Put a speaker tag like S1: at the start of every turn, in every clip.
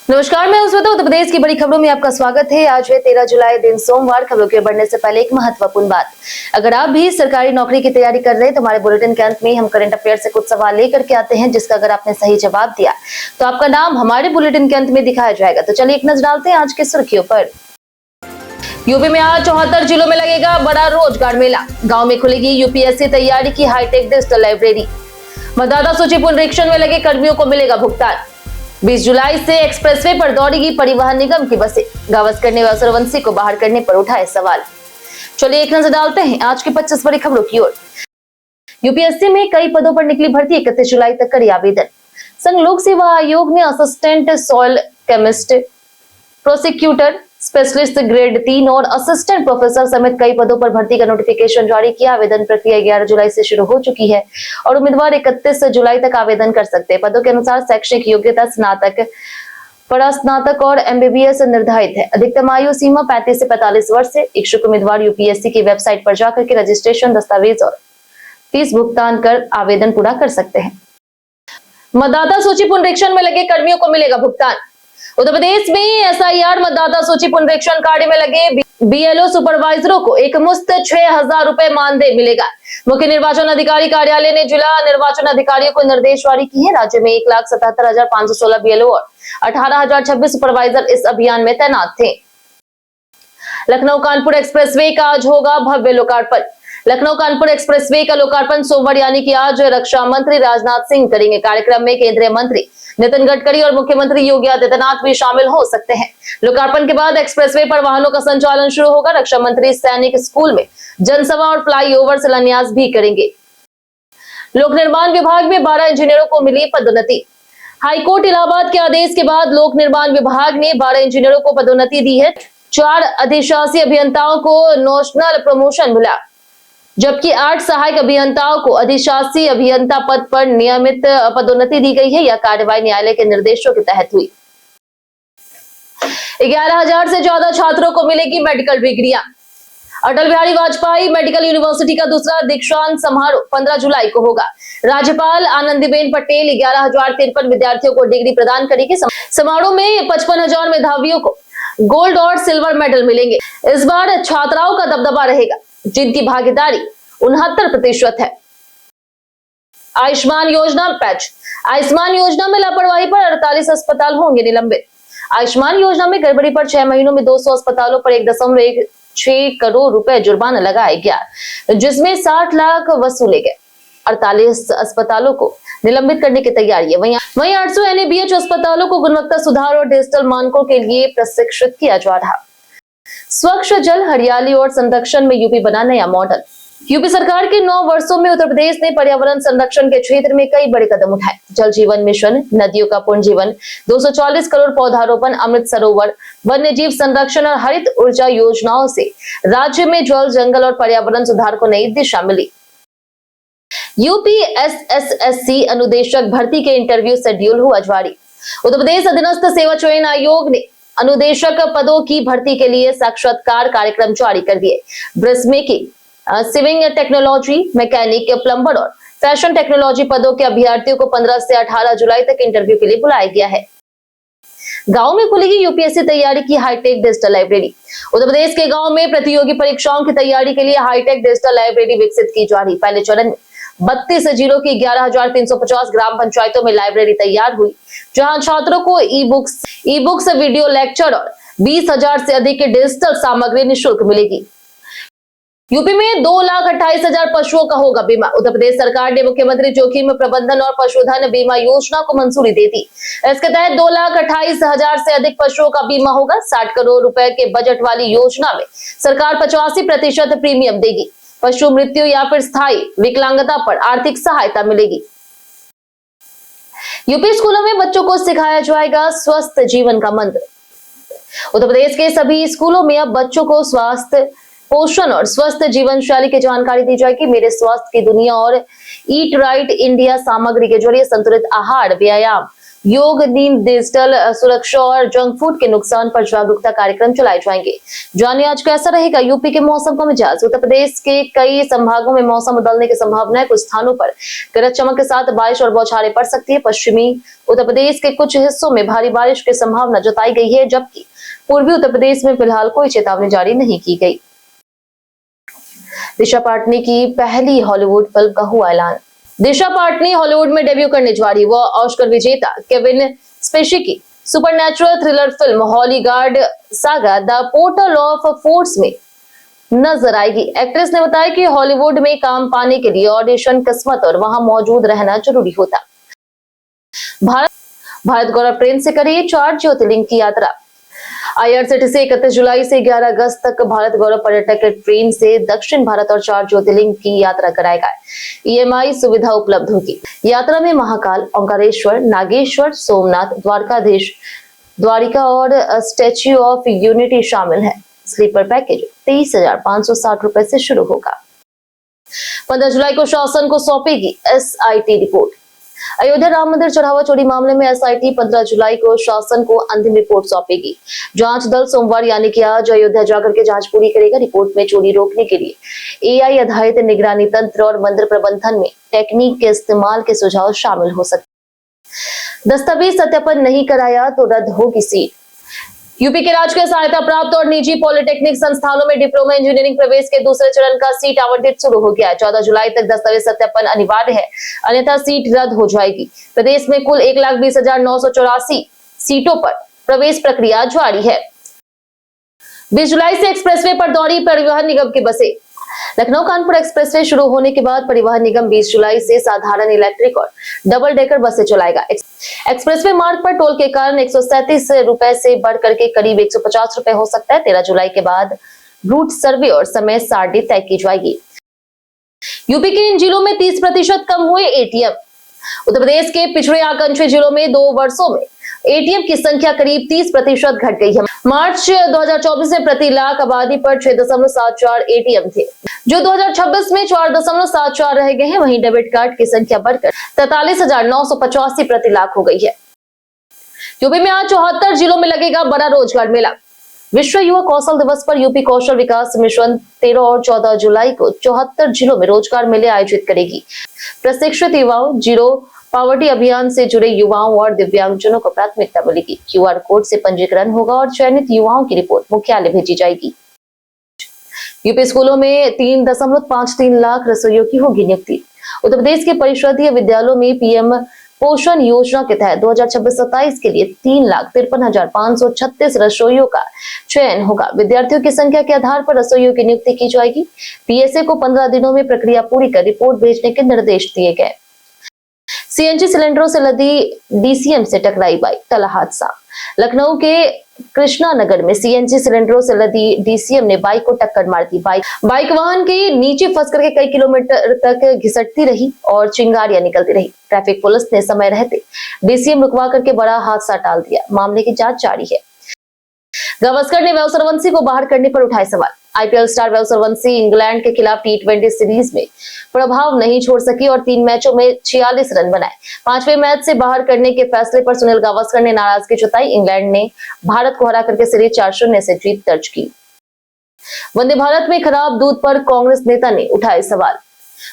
S1: नमस्कार, मैं उस उत्तर प्रदेश की बड़ी खबरों में आपका स्वागत है। आज है 13 जुलाई, दिन सोमवार। खबरों के बढ़ने से पहले एक महत्वपूर्ण बात, अगर आप भी सरकारी नौकरी की तैयारी कर रहे हैं तो हमारे बुलेटिन के अंत में हम करंट अफेयर से कुछ सवाल लेकर के आते हैं, जिसका अगर आपने सही जवाब दिया तो आपका नाम हमारे बुलेटिन के अंत में दिखाया जाएगा। तो चलिए एक नजर डालते हैं आज की सुर्खियों पर। यूपी में आज 74 जिलों में लगेगा बड़ा रोजगार मेला। गांव में खुलेगी यूपीएससी तैयारी की हाईटेक डिजिटल लाइब्रेरी। मतदाता सूची पुनरीक्षण में लगे कर्मियों को मिलेगा भुगतान। 20 जुलाई से एक्सप्रेसवे पर दौड़ेगी परिवहन निगम की बसें। गावस्कर ने सूर्यवंशी को बाहर करने पर उठाए सवाल। चलिए एक नजर डालते हैं आज की 25 बड़ी खबरों की ओर। यूपीएससी में कई पदों पर निकली भर्ती। 31 जुलाई तक करी आवेदन। संघ लोक सेवा आयोग ने assistant soil chemist, prosecutor, specialist grade 3 और असिस्टेंट प्रोफेसर समेत कई पदों पर भर्ती का नोटिफिकेशन जारी किया। आवेदन प्रक्रिया 11 जुलाई से शुरू हो चुकी है और उम्मीदवार 31 जुलाई तक आवेदन कर सकते हैं। पदों के अनुसार शैक्षणिक योग्यता स्नातक, परास्नातक और एमबीबीएस निर्धारित है। अधिकतम आयु सीमा 35 से 45 वर्ष है। इच्छुक उम्मीदवार यूपीएससी की वेबसाइट पर जाकर के रजिस्ट्रेशन, दस्तावेज और फीस भुगतान कर आवेदन पूरा कर सकते हैं। मतदाता सूची पुनरीक्षण में लगे कर्मियों को मिलेगा भुगतान। उत्तर प्रदेश में एसआईआर मतदाता सूची पुनरीक्षण कार्य में लगे बीएलओ सुपरवाइजरों को एक मुश्त 6,000 रुपए मानदेय मिलेगा। मुख्य निर्वाचन अधिकारी कार्यालय ने जिला निर्वाचन अधिकारियों को निर्देश जारी किए हैं। राज्य में 1,77,516 बीएलओ और 18,026 सुपरवाइजर इस अभियान में तैनात थे। लखनऊ कानपुर एक्सप्रेसवे का आज होगा भव्य लोकार्पण। लखनऊ कानपुर एक्सप्रेसवे का लोकार्पण सोमवार यानी कि आज रक्षा मंत्री राजनाथ सिंह करेंगे। कार्यक्रम में केंद्रीय मंत्री नितिन गडकरी और मुख्यमंत्री योगी आदित्यनाथ भी शामिल हो सकते हैं। लोकार्पण के बाद एक्सप्रेसवे पर वाहनों का संचालन शुरू होगा। रक्षा मंत्री सैनिक स्कूल में जनसभा और फ्लाईओवर शिलान्यास भी करेंगे। लोक निर्माण विभाग में 12 इंजीनियरों को मिली पदोन्नति। हाईकोर्ट इलाहाबाद के आदेश के बाद लोक निर्माण विभाग ने 12 इंजीनियरों को पदोन्नति दी है। 4 अधिशासी अभियंताओं को नोशनल प्रमोशन मिला, जबकि 8 सहायक अभियंताओं को अधिशासी अभियंता पद पर नियमित पदोन्नति दी गई है। यह कार्रवाई न्यायालय के निर्देशों के तहत हुई। 11,000 से ज्यादा छात्रों को मिलेगी मेडिकल डिग्रियां। अटल बिहारी वाजपेयी मेडिकल यूनिवर्सिटी का दूसरा दीक्षांत समारोह 15 जुलाई को होगा। राज्यपाल आनंदीबेन पटेल 11,053 विद्यार्थियों को डिग्री प्रदान करेगी। समारोह में 55,000 मेधावियों को गोल्ड और सिल्वर मेडल मिलेंगे। इस बार छात्राओं का दबदबा रहेगा, जिनकी भागीदारी 69% है। आयुष्मान योजना पैच। आयुष्मान योजना में लापरवाही पर 48 अस्पताल होंगे निलंबित। आयुष्मान योजना में गड़बड़ी पर 6 महीनों में 200 अस्पतालों पर 1.16 करोड़ रुपए जुर्माना लगाया गया, जिसमें 60 लाख वसूले गए। 48 अस्पतालों को निलंबित करने की तैयारी है। वहीं 800 एनएबीएच अस्पतालों को गुणवत्ता सुधार और डिजिटल मानकों के लिए प्रशिक्षित किया जा रहा। स्वच्छ जल, हरियाली और संरक्षण में यूपी बना नया मॉडल। यूपी सरकार के 9 वर्षों में उत्तर प्रदेश ने पर्यावरण संरक्षण के क्षेत्र में कई बड़े कदम उठाए। जल जीवन मिशन, नदियों का पुनर्जीवन, 240 करोड़ पौधारोपण, अमृत सरोवर, वन्य जीव संरक्षण और हरित ऊर्जा योजनाओं से राज्य में जल, जंगल और पर्यावरण सुधार को नई दिशा मिली। यूपी एसएसएससी अनुदेशक भर्ती के इंटरव्यू शेड्यूल हुआ जारी। उत्तर प्रदेश अधीनस्थ सेवा चयन आयोग ने अनुदेशक पदों की भर्ती के लिए साक्षात्कार कार्यक्रम जारी कर दिए। ब्रिज मेकिंग, सिविंग टेक्नोलॉजी, मैकेनिक, प्लम्बर और फैशन टेक्नोलॉजी पदों के अभ्यर्थियों को 15 से 18 जुलाई तक इंटरव्यू के लिए बुलाया गया है। गांव में खुलेगी यूपीएससी तैयारी की hi tech digital library. Uttar Pradesh के गांव में प्रतियोगी परीक्षाओं की तैयारी के लिए हाईटेक डिजिटल लाइब्रेरी विकसित की जा रही। पहले चरण में 32 जिलों की 11,350 ग्राम पंचायतों में लाइब्रेरी तैयार हुई, जहां छात्रों को ई बुक्स, वीडियो लेक्चर और 20,000 से अधिक डिजिटल सामग्री निःशुल्क मिलेगी। यूपी में 2,28,000 पशुओं का होगा बीमा। उत्तर प्रदेश सरकार ने मुख्यमंत्री जोखिम प्रबंधन और पशुधन बीमा योजना को मंजूरी दे दी। इसके तहत 2,28,000 से अधिक पशुओं का बीमा होगा। 60 करोड़ रुपए के बजट वाली योजना में सरकार 85% प्रीमियम देगी। पशु मृत्यु या फिर स्थायी विकलांगता पर आर्थिक सहायता मिलेगी। यूपी स्कूलों में बच्चों को सिखाया जाएगा स्वस्थ जीवन का मंत्र। उत्तर प्रदेश के सभी स्कूलों में अब बच्चों को स्वास्थ्य, पोषण और स्वस्थ जीवन शैली की जानकारी दी जाएगी। मेरे स्वास्थ्य की दुनिया और ईट राइट इंडिया सामग्री के जरिए संतुलित आहार, व्यायाम, योग, नींद, डिजिटल सुरक्षा और जंक फूड के नुकसान पर जागरूकता कार्यक्रम चलाए जाएंगे। जानिए आज कैसा रहेगा यूपी के मौसम का मिजाज। उत्तर प्रदेश के कई संभागों में मौसम बदलने की संभावना है। कुछ स्थानों पर गरज चमक के साथ बारिश और बौछारें पड़ सकती है। पश्चिमी उत्तर प्रदेश के कुछ हिस्सों में भारी बारिश की संभावना जताई गई है, जबकि पूर्वी उत्तर प्रदेश में फिलहाल कोई चेतावनी जारी नहीं की गई। दिशा पाटनी की पहली हॉलीवुड फिल्म का हुआ ऐलान। दिशा पाटनी हॉलीवुड में डेब्यू करने जा रही वह ऑस्कर विजेता केविन स्पेसी की supernatural thriller film Holiguard saga the portal of force में नजर आएगी। एक्ट्रेस ने बताया कि हॉलीवुड में काम पाने के लिए ऑडिशन, किस्मत और वहां मौजूद रहना जरूरी होता। भारत गौरव ट्रेन से करेगी 4 ज्योतिर्लिंग की यात्रा। IRCTC 31 जुलाई से 11 अगस्त तक भारत गौरव पर्यटक ट्रेन से दक्षिण भारत और 4 ज्योतिर्लिंग की यात्रा कराएगा। EMI सुविधा उपलब्ध होगी। यात्रा में महाकाल, ओंकारेश्वर, नागेश्वर, सोमनाथ, द्वारकाधीश, द्वारिका और स्टैच्यू ऑफ यूनिटी शामिल है। स्लीपर पैकेज 23,560 रुपए से शुरू होगा। 15 जुलाई को शासन को सौंपेगी SIT रिपोर्ट। अयोध्या राम मंदिर चढ़ावा चोरी मामले में SIT 15 जुलाई को शासन को अंतिम रिपोर्ट सौंपेगी। जांच दल सोमवार यानी कि आज अयोध्या जाकर के जांच पूरी करेगा। रिपोर्ट में चोरी रोकने के लिए AI आधारित निगरानी तंत्र और मंदिर प्रबंधन में टेक्निक के इस्तेमाल के सुझाव शामिल हो सकते। दस्तावेज सत्यापन नहीं कराया तो रद्द होगी सीट। यूपी के राजकीय सहायता प्राप्त और निजी पॉलिटेक्निक संस्थानों में डिप्लोमा इंजीनियरिंग प्रवेश के दूसरे चरण का सीट आवंटित शुरू हो गया है। 14 जुलाई तक दस्तावेज सत्यापन अनिवार्य है, अन्यथा सीट रद्द हो जाएगी। प्रदेश में कुल 1,20,984 सीटों पर प्रवेश प्रक्रिया जारी है। 20 जुलाई से एक्सप्रेसवे पर दौड़ी परिवहन निगम की बसें। लखनऊ कानपुर एक्सप्रेसवे शुरू होने के बाद परिवहन निगम 20 जुलाई से साधारण, इलेक्ट्रिक और डबल डेकर बसें चलाएगा। एक्सप्रेसवे मार्ग पर टोल के कारण 137 रुपए से बढ़कर के करीब 150 रुपए हो सकता है। 13 जुलाई के बाद रूट सर्वे और समय सारणी तय की जाएगी। यूपी के इन जिलों में 30% कम हुए ATM। उत्तर प्रदेश के पिछड़े आकांक्षी जिलों में 2 वर्षों में ATM की संख्या करीब 30% घट गई है। मार्च 2024 में प्रति लाख आबादी पर 6.74 ATM थे, जो 2026 में 4.74 रह गए हैं। वहीं डेबिट कार्ड की संख्या बढ़कर 43,985 प्रति लाख हो गई है। यूपी में आज 74 जिलों में लगेगा बड़ा रोजगार मेला। विश्व युवा कौशल दिवस पर यूपी कौशल विकास मिशन 13 और 14 जुलाई को 74 जिलों में रोजगार मेले आयोजित करेगी। प्रशिक्षित युवाओं, जीरो पॉवर्टी अभियान से जुड़े युवाओं और दिव्यांगजनों को प्राथमिकता मिलेगी। QR कोड से पंजीकरण होगा और चयनित युवाओं की रिपोर्ट मुख्यालय भेजी जाएगी। यूपी स्कूलों में 3.53 लाख रसोइयों की होगी नियुक्ति। उत्तर प्रदेश के परिषदीय विद्यालयों में PM पोषण योजना के तहत 2026-27 के लिए 3,53,536 रसोइयों का चयन होगा। विद्यार्थियों की संख्या के आधार पर रसोइयों की नियुक्ति की जाएगी। PSA को 15 दिनों में प्रक्रिया पूरी कर रिपोर्ट भेजने के निर्देश दिए गए। CNG सिलेंडरों से लदी DCM से टकराई बाइक, टला हादसा। लखनऊ के कृष्णा नगर में CNG सिलेंडरों से लदी DCM ने बाइक को टक्कर मार दी। बाइक वाहन के नीचे फंस करके कई किलोमीटर तक घिसटती रही और चिंगारियां निकलती रही। ट्रैफिक पुलिस ने समय रहते DCM रुकवा करके बड़ा हादसा टाल दिया। मामले की जांच जारी है। गावस्कर ने वैभव सूर्यवंशी को बाहर करने पर उठाए सवाल। IPL star Vaibhav Suryavanshi England के खिलाफ T20 सीरीज में प्रभाव नहीं छोड़ सकी और 3 मैचों में 46 रन बनाए। 5वें मैच से बाहर करने के फैसले पर सुनील गावस्कर ने नाराजगी जताई। इंग्लैंड ने भारत को हरा करके सीरीज 4-0 से जीत दर्ज की। वंदे भारत में खराब दूध पर कांग्रेस नेता ने उठाए सवाल।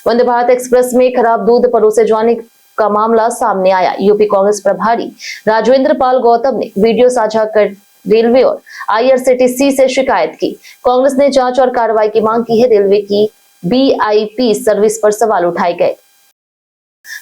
S1: वंदे भारत एक्सप्रेस में खराब दूध परोसे जाने का मामला सामने आया। यूपी कांग्रेस प्रभारी राजवेंद्र पाल गौतम ने वीडियो साझा कर रेलवे और IRCTC से शिकायत की। कांग्रेस ने जांच और कार्रवाई की मांग की है। रेलवे की VIP सर्विस पर सवाल उठाए गए।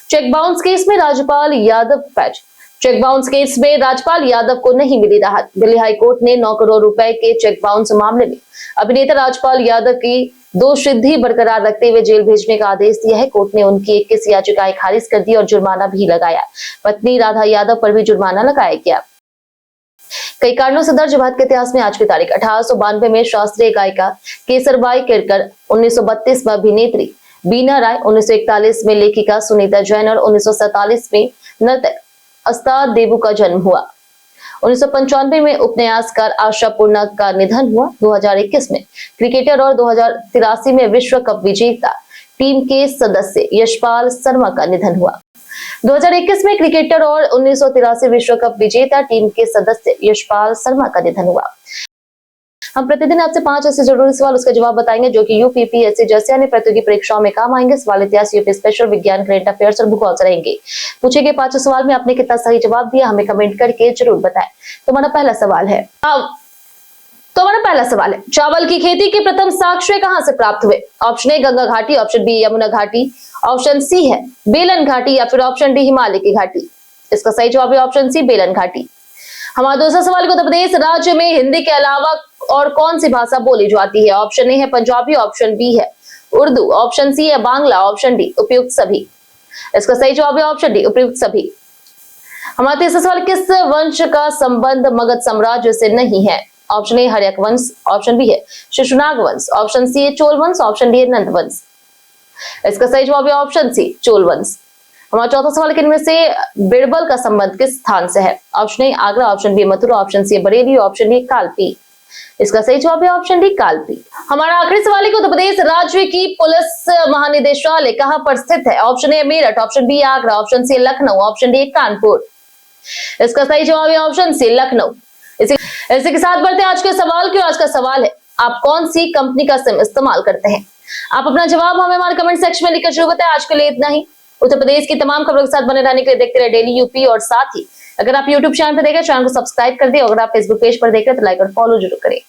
S1: चेक बाउंस केस में राज्यपाल Yadav patch. Cheque bounce case में राज्यपाल यादव को नहीं मिली राहत। दिल्ली हाईकोर्ट ने 9 करोड़ रुपए के चेक बाउंस मामले में अभिनेता राज्यपाल यादव की दोषसिद्धि बरकरार रखते हुए जेल भेजने का आदेश दिया है। कोर्ट ने उनकी 21 याचिकाएं खारिज कर दी और जुर्माना भी लगाया। पत्नी राधा यादव पर भी जुर्माना लगाया गया। कई कारणों से दर्ज भारत के इतिहास में आज की तारीख 1892 में शास्त्रीय गायिका केसरबाई केरकर, 1932 में अभिनेत्री बीना राय, 1941 में लेखिका सुनीता जैन और 1947 में नर्तक अस्ताद देबू का जन्म हुआ। 1995 में उपन्यासकार आशा पूर्णा का निधन हुआ। 2021 में क्रिकेटर और 2083 में विश्व कप विजेता टीम के सदस्य यशपाल शर्मा का निधन हुआ। 2021 में क्रिकेटर और 1983 विश्व कप विजेता टीम के सदस्य यशपाल शर्मा का निधन हुआ। हम प्रतिदिन आपसे 5 ऐसे जरूरी सवाल उसका जवाब बताएंगे जो कि यूपीपीएससी जैसे अन्य प्रतियोगी परीक्षाओं में काम आएंगे। सवाल इतिहास, यूपी स्पेशल, विज्ञान, करंट अफेयर्स और भूगोल से रहेंगे। पूछे गए 5 सवाल में आपने कितना सही जवाब दिया हमें कमेंट करके जरूर बताएं। तो हमारा पहला सवाल है चावल की खेती के प्रथम साक्ष्य कहां से प्राप्त हुए? ऑप्शन ए गंगा घाटी, ऑप्शन बी यमुना घाटी, ऑप्शन सी है बेलन घाटी या फिर ऑप्शन डी हिमालय की घाटी। इसका सही जवाब है ऑप्शन सी बेलन घाटी। हमारा दूसरा सवाल, उत्तर प्रदेश राज्य में हिंदी के अलावा और कौन सी भाषा बोली जाती है? ऑप्शन ए है पंजाबी, ऑप्शन बी है उर्दू, ऑप्शन सी है बांग्ला, ऑप्शन डी उपयुक्त सभी। इसका सही जवाब है ऑप्शन डी उपयुक्त सभी। हमारा तीसरा सवाल, किस वंश का संबंध मगध साम्राज्य से नहीं है? ऑप्शन ए हर्यक वंश, ऑप्शन बी है शिशुनाग वंश, ऑप्शन सी है चोल वंश, ऑप्शन डी है नंद वंश। इसका सही जवाब है ऑप्शन सी चोल वंश। हमारा चौथा सवाल, इनमें से बिरबल का संबंध किस स्थान से है? Option A Agra, option B Mathura, option C Bareilly, option D Kalpi. इसका सही जवाब है ऑप्शन डी कालपी। हमारा आखिरी सवाल है, उत्तर प्रदेश राज्य की पुलिस महानिदेशालय कहां पर स्थित है? Option A Meerut, option B Agra, option C Lucknow, option D Kanpur. इसका सही जवाब है ऑप्शन सी लखनऊ। इसी के साथ बढ़ते हैं आज के सवाल की। आज का सवाल है, आप कौन सी कंपनी का सिम इस्तेमाल करते हैं? आप अपना जवाब हमें हमारे कमेंट सेक्शन में लिखकर जरूर बताएं। आज के लिए इतना ही। उत्तर प्रदेश की तमाम खबरों के साथ बने रहने के लिए देखते रहे डेली यूपी, और साथ ही अगर आप यूट्यूब चैनल पर देखें चैनल को सब्सक्राइब कर दें, अगर आप फेसबुक पेज पर देख रहे हैं तो लाइक और फॉलो जरूर करें।